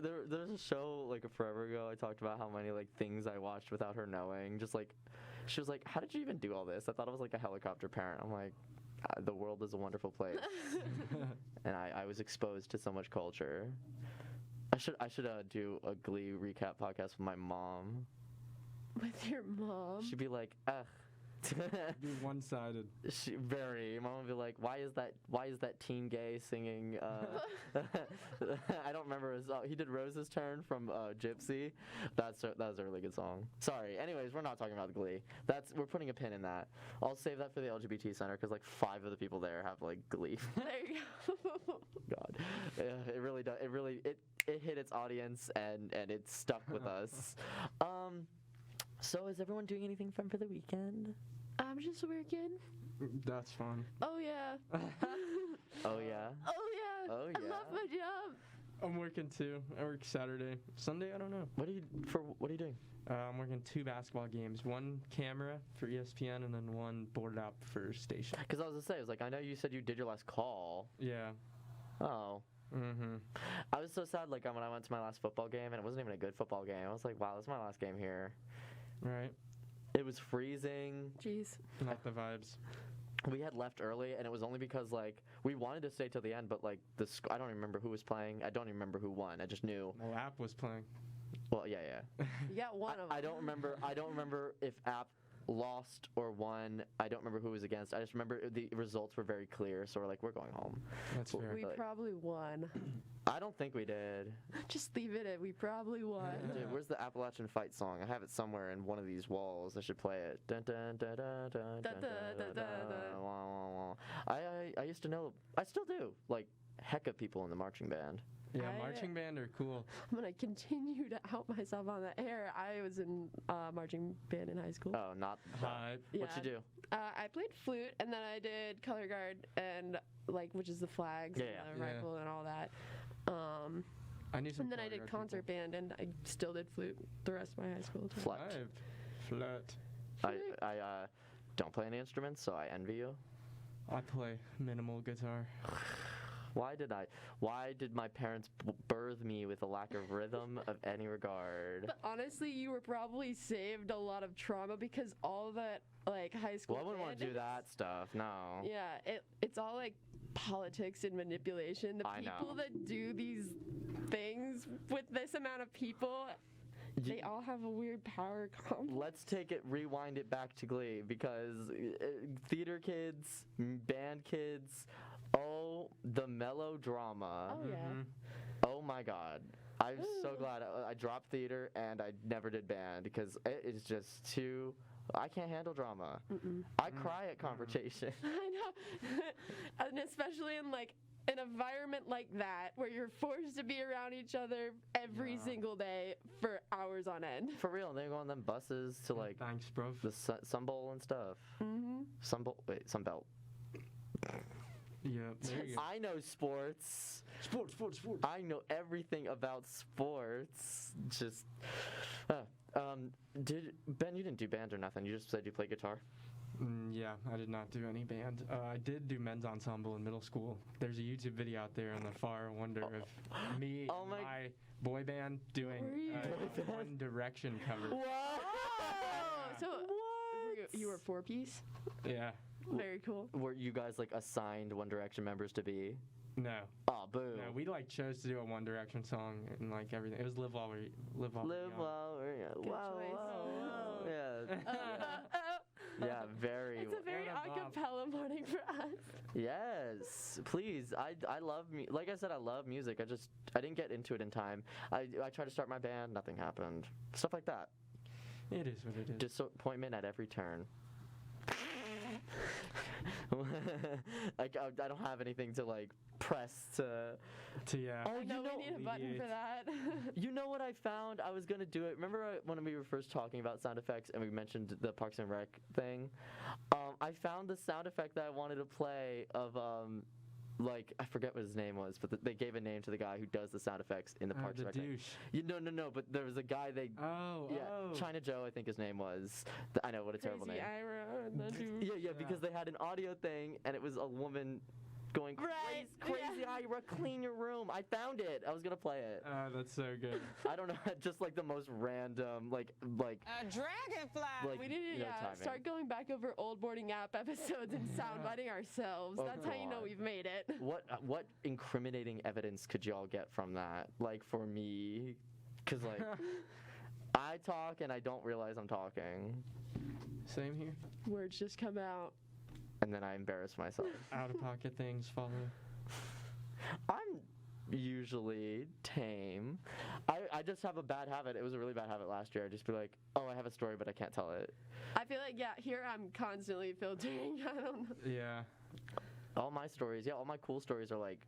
there's a show like forever ago I talked about how many like things I watched without her knowing. Just like, she was like, how did you even do all this? I thought it was like a helicopter parent. I'm like, the world is a wonderful place. And I was exposed to so much culture. I should do a Glee recap podcast with my mom. With your mom? She'd be like, ugh, Be one-sided. Very. Mom would be like, "Why is that teen gay singing?" I don't remember his. He did Rose's Turn from Gypsy. That was a really good song. Sorry. Anyways, we're not talking about Glee. We're putting a pin in that. I'll save that for the LGBT center because like 5 of the people there have like Glee. There you go. God, it really does. It hit its audience and it stuck with us. So is everyone doing anything fun for the weekend? I'm just working. That's fun. Oh yeah. Oh yeah. Oh yeah. Oh yeah. I love my job. I'm working too. I work Saturday. Sunday, I don't know. What are you doing? I'm working 2 basketball games. 1 camera for ESPN and then 1 boarded up for station. Because I was gonna say, I know you said you did your last call. Yeah. Oh. Mm-hmm. I was so sad, like, when I went to my last football game, and it wasn't even a good football game. I was like, wow, this is my last game here. Right. It was freezing. Jeez. Not the vibes. We had left early, and it was only because, like, we wanted to stay till the end, but, like, I don't even remember who was playing. I don't even remember who won. I just knew. Well, App was playing. Well, yeah. You got one of them. I don't remember if App lost or won. I don't remember who was against. I just remember the results were very clear, so we're like, we're going home. That's fair. We probably won. I don't think we did. Just leave it at we probably won. Dude, where's the Appalachian Fight song? I have it somewhere in one of these walls. I should play it. Dun, dun, dun, dun, dun, dun, dun, dun, dun. Wah, wah, wah. I used to know. I still do. Like heck of people in the marching band. Yeah, marching band are cool. I'm gonna continue to out myself on the air. I was in marching band in high school. Oh, not hype. Yeah. What'd you do? I played flute, and then I did color guard, and which is the flags and the rifle and all that. I need some. And then I did concert band, and I still did flute the rest of my high school time. Flat. I don't play any instruments, so I envy you. I play minimal guitar. Why did my parents birth me with a lack of rhythm of any regard? But honestly, you were probably saved a lot of trauma because all that high school. Well, I wouldn't want to do that stuff. No. Yeah, it's all like politics and manipulation. The people that do these things with this amount of people, they all have a weird power complex. Let's rewind it back to Glee because theater kids, band kids. Oh, the melodrama. Oh, yeah. Oh, my God. I'm so glad I dropped theater and I never did band because it is just too... I can't handle drama. I cry at conversation. I know. And especially in, an environment like that where you're forced to be around each other every single day for hours on end. For real. And they go on them buses to, Thanks, bro. The Sun Bowl and stuff. Sun Belt. Yeah, there you go. I know sports. Sports. I know everything about sports. Just, Ben, you didn't do band or nothing. You just said you play guitar. Yeah, I did not do any band. I did do men's ensemble in middle school. There's a YouTube video out there on the far wonder of me and my boy band doing One Direction cover. Wow! So you were 4-piece? Yeah. Very cool. Were you guys assigned One Direction members to be? No. Oh, boo. No, we chose to do a One Direction song and everything. It was Live While We're Young. Whoa. Yeah. Yeah, very. It's a very a cappella morning for us. Yes, please. I love like I said, I love music. I didn't get into it in time. I tried to start my band, nothing happened. Stuff like that. It is what it is. Disappointment at every turn. I don't have anything to press to yeah. Oh, no, we need a button for that. You know what I found? I was gonna do it. Remember when we were first talking about sound effects and we mentioned the Parks and Rec thing? I found the sound effect that I wanted to play of I forget what his name was, but they gave a name to the guy who does the sound effects in the Parks and Rec. Douche. No, but there was a guy China Joe, I think his name was. I know, what a terrible name. Ira and the douche. Yeah, because they had an audio thing and it was a woman going crazy Ira, clean your room. I found it. I was gonna play it. Oh, that's so good. I don't know, just the most random a dragonfly. We need to start going back over old boarding app episodes and soundbiting ourselves. That's how you know we've made it. What incriminating evidence could y'all get from that? For me, because I talk and I don't realize I'm talking. Same here. Words just come out. And then I embarrass myself. Out of pocket things follow. I'm usually tame. I just have a bad habit. It was a really bad habit last year. I'd just be like, oh, I have a story, but I can't tell it. I feel like, here I'm constantly filtering. I don't know. Yeah. All my stories, all my cool stories are like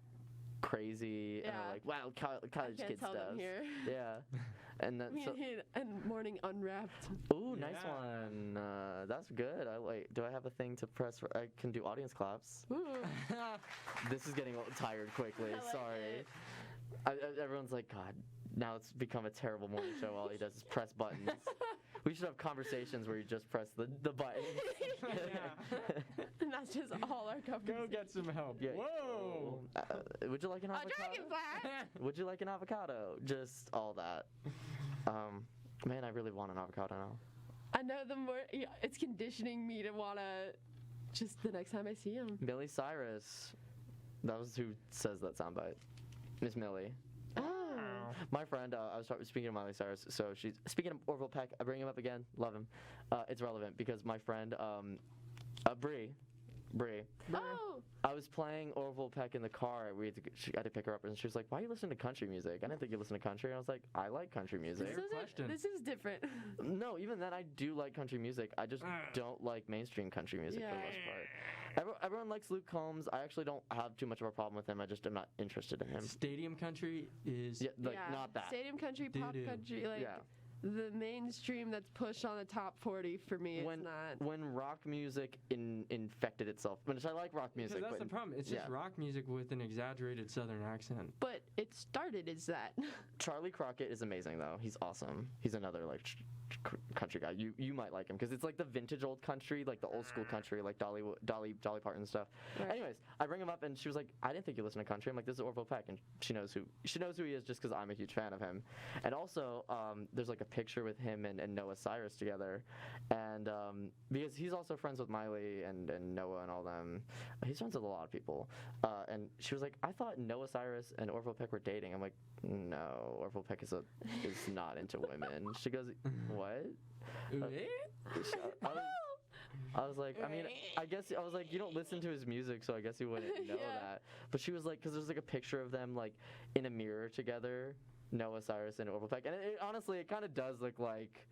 crazy and are like, wow, college kid stuff. Them here. Yeah. And then and morning unwrapped. Ooh, nice one. That's good. Do I have a thing to press? I can do audience claps. This is getting tired quickly. Sorry. Everyone's like, God, now it's become a terrible morning show. All he does is press buttons. We should have conversations where you just press the button. And that's just all our conversations. Go get some help. Yeah. Whoa. Would you like an avocado? A dragonfly. Would you like an avocado? Just all that. Man, I really want an avocado now. I know it's conditioning me to want to just the next time I see him. Miley Cyrus. That was who says that soundbite. Miss Millie. Oh. My friend, I was speaking of Miley Cyrus, so she's speaking of Orville Peck. I bring him up again. Love him. It's relevant because my friend, Bree. Oh. I was playing Orville Peck in the car. I had to pick her up, and she was like, "Why are you listening to country music?" I didn't think you listen to country. And I was like, "I like country music." This is different. No, even then, I do like country music. I just don't like mainstream country music for the most part. Everyone likes Luke Combs. I actually don't have too much of a problem with him. I just am not interested in him. Stadium country is not that. Stadium country, pop country, the mainstream that's pushed on the top 40 for me is not. When rock music infected itself, which I like rock music. Because that's the problem. It's just rock music with an exaggerated Southern accent. But it started as that. Charlie Crockett is amazing though. He's awesome. He's another country guy. You might like him because it's like the vintage old country, like the old school country, like Dolly Parton stuff. Right. Anyways, I bring him up and she was like, "I didn't think you listen to country." I'm like, "This is Orville Peck," and she knows who he is just because I'm a huge fan of him. And also, there's like a picture with him and Noah Cyrus together, and because he's also friends with Miley and Noah and all them. He's friends with a lot of people. And she was like, "I thought Noah Cyrus and Orville Peck were dating." I'm like, "No, Orville Peck is not into women." She goes, "What?" I was like, I was like, you don't listen to his music, so I guess you wouldn't know that. But she was like, because there's like a picture of them like in a mirror together, Noah Cyrus and Orville Peck, and honestly, it kind of does look like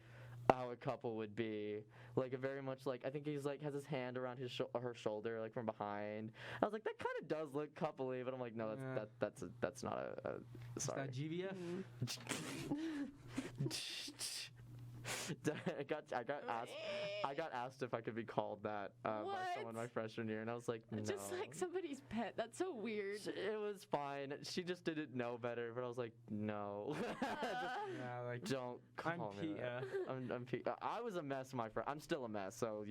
how a couple would be, like a very much like, I think he's like has his hand around her shoulder like from behind. I was like, that kind of does look coupley, but I'm like, no, that's not a sorry. Is that GVF? I got asked if I could be called that by someone my freshman year, and I was like, no. Just like somebody's pet. That's so weird. It was fine. She just didn't know better, but I was like, no. Don't call me that. I'm I was a mess, my friend. I'm still a mess, so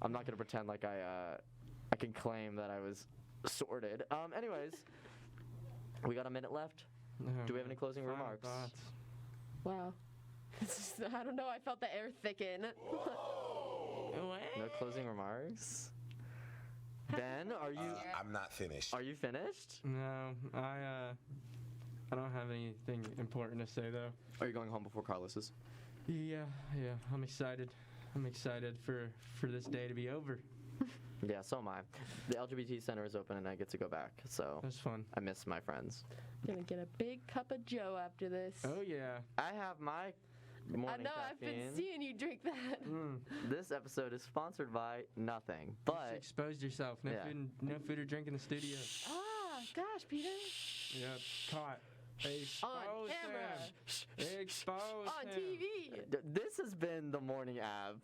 I'm not gonna pretend like I can claim that I was sorted. Anyways, we got a minute left. Do we have any closing remarks? Thoughts. Wow. I don't know. I felt the air thicken. No closing remarks? Ben, are you? I'm not finished. Are you finished? No, I don't have anything important to say though. Are you going home before Carlos is? Yeah. I'm excited. I'm excited for this day to be over. Yeah, so am I. The LGBT Center is open and I get to go back, so that's fun. I miss my friends. Gonna get a big cup of Joe after this. Oh yeah. I have my morning I know, caffeine. I've been seeing you drink that. This episode is sponsored by nothing, but you exposed yourself. No food or drink in the studio. Ah, gosh, Peter. Yep, caught. On camera. Expose on TV. This has been the morning app.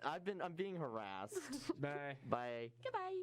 I'm being harassed. Bye. Bye. Goodbye.